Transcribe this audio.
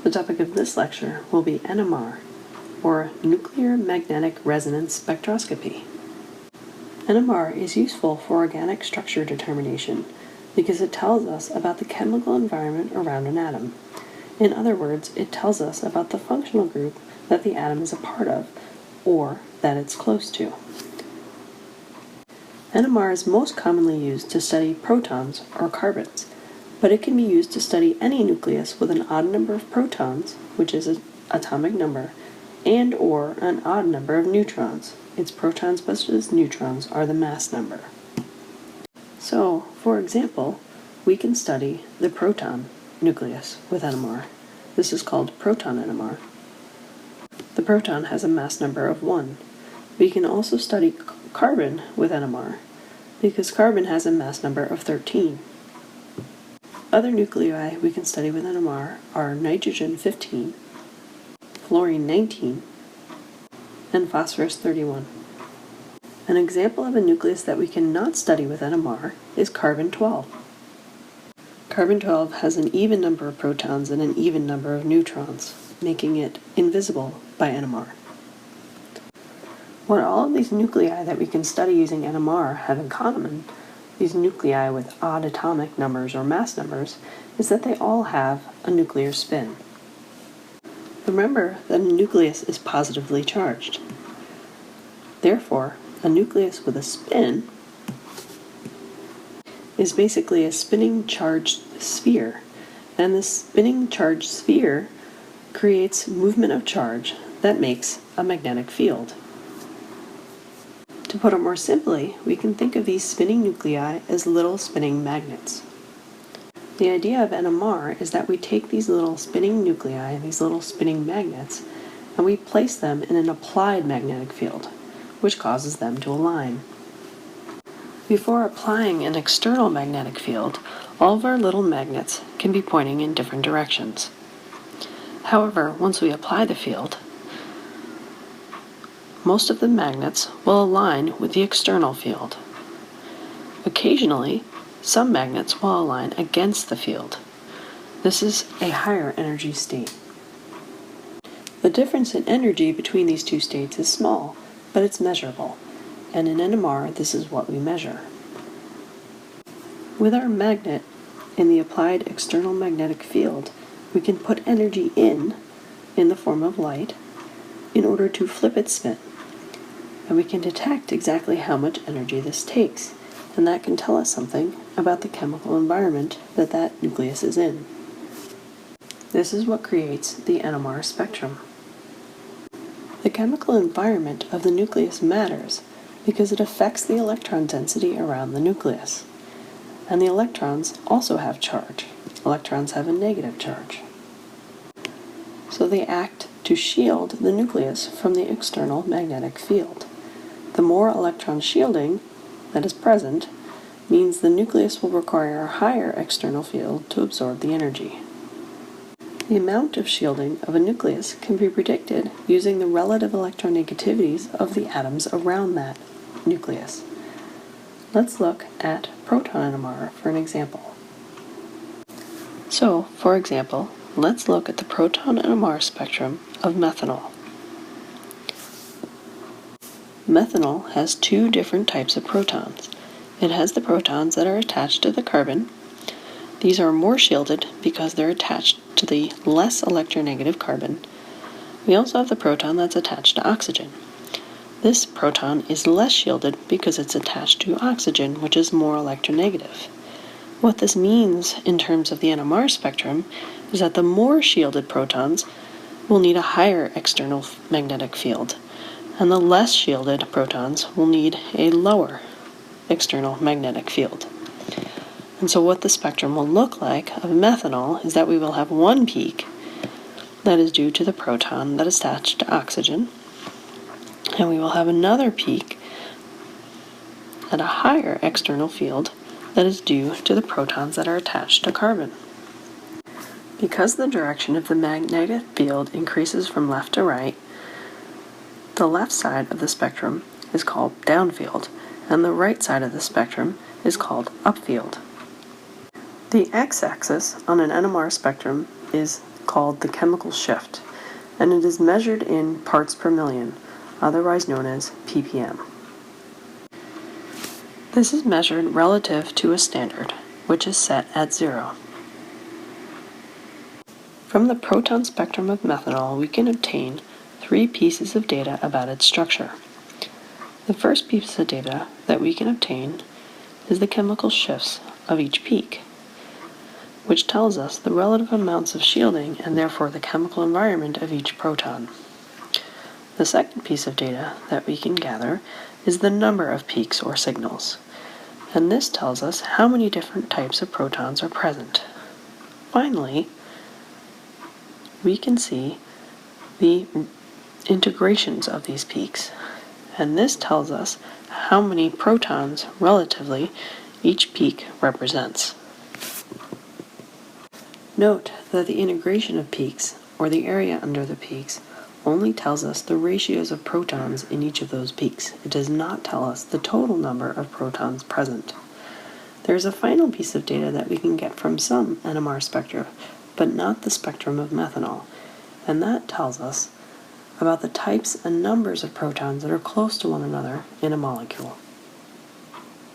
The topic of this lecture will be NMR, or Nuclear Magnetic Resonance Spectroscopy. NMR is useful for organic structure determination because it tells us about the chemical environment around an atom. In other words, it tells us about the functional group that the atom is a part of, or that it's close to. NMR is most commonly used to study protons or carbons, but it can be used to study any nucleus with an odd number of protons, which is an atomic number, and or an odd number of neutrons. Its protons plus its neutrons are the mass number. So, for example, we can study the proton nucleus with NMR. This is called proton NMR. The proton has a mass number of 1. We can also study carbon with NMR because carbon has a mass number of 13. Other nuclei we can study with NMR are nitrogen 15, fluorine 19, and phosphorus 31. An example of a nucleus that we cannot study with NMR is carbon 12. Carbon 12 has an even number of protons and an even number of neutrons, making it invisible by NMR. What all of these nuclei that we can study using NMR have in common, these nuclei with odd atomic numbers or mass numbers, is that they all have a nuclear spin. Remember that a nucleus is positively charged. Therefore, a nucleus with a spin is basically a spinning charged sphere, and this spinning charged sphere creates movement of charge that makes a magnetic field. To put it more simply, we can think of these spinning nuclei as little spinning magnets. The idea of NMR is that we take these little spinning nuclei, these little spinning magnets, and we place them in an applied magnetic field, which causes them to align. Before applying an external magnetic field, all of our little magnets can be pointing in different directions. However, once we apply the field, most of the magnets will align with the external field. Occasionally, some magnets will align against the field. This is a higher energy state. The difference in energy between these two states is small, but it's measurable, and in NMR this is what we measure. With our magnet in the applied external magnetic field, we can put energy in the form of light, in order to flip its spin. And we can detect exactly how much energy this takes, and that can tell us something about the chemical environment that that nucleus is in. This is what creates the NMR spectrum. The chemical environment of the nucleus matters because it affects the electron density around the nucleus. And the electrons also have charge. Electrons have a negative charge. So they act to shield the nucleus from the external magnetic field. The more electron shielding that is present means the nucleus will require a higher external field to absorb the energy. The amount of shielding of a nucleus can be predicted using the relative electronegativities of the atoms around that nucleus. Let's look at proton NMR for an example. So, for example, let's look at the proton NMR spectrum of methanol. Methanol has two different types of protons. It has the protons that are attached to the carbon. These are more shielded because they're attached to the less electronegative carbon. We also have the proton that's attached to oxygen. This proton is less shielded because it's attached to oxygen, which is more electronegative. What this means in terms of the NMR spectrum is that the more shielded protons will need a higher external magnetic field, and the less shielded protons will need a lower external magnetic field. And so what the spectrum will look like of methanol is that we will have one peak that is due to the proton that is attached to oxygen, and we will have another peak at a higher external field that is due to the protons that are attached to carbon. Because the direction of the magnetic field increases from left to right, the left side of the spectrum is called downfield, and the right side of the spectrum is called upfield. The x-axis on an NMR spectrum is called the chemical shift, and it is measured in parts per million, otherwise known as ppm. This is measured relative to a standard, which is set at 0. From the proton spectrum of methanol, we can obtain 3 pieces of data about its structure. The first piece of data that we can obtain is the chemical shifts of each peak, which tells us the relative amounts of shielding and therefore the chemical environment of each proton. The second piece of data that we can gather is the number of peaks or signals, and this tells us how many different types of protons are present. Finally, we can see the integrations of these peaks, and this tells us how many protons relatively each peak represents. Note that the integration of peaks, or the area under the peaks, only tells us the ratios of protons in each of those peaks. It does not tell us the total number of protons present. There is a final piece of data that we can get from some NMR spectra, but not the spectrum of methanol, and that tells us about the types and numbers of protons that are close to one another in a molecule.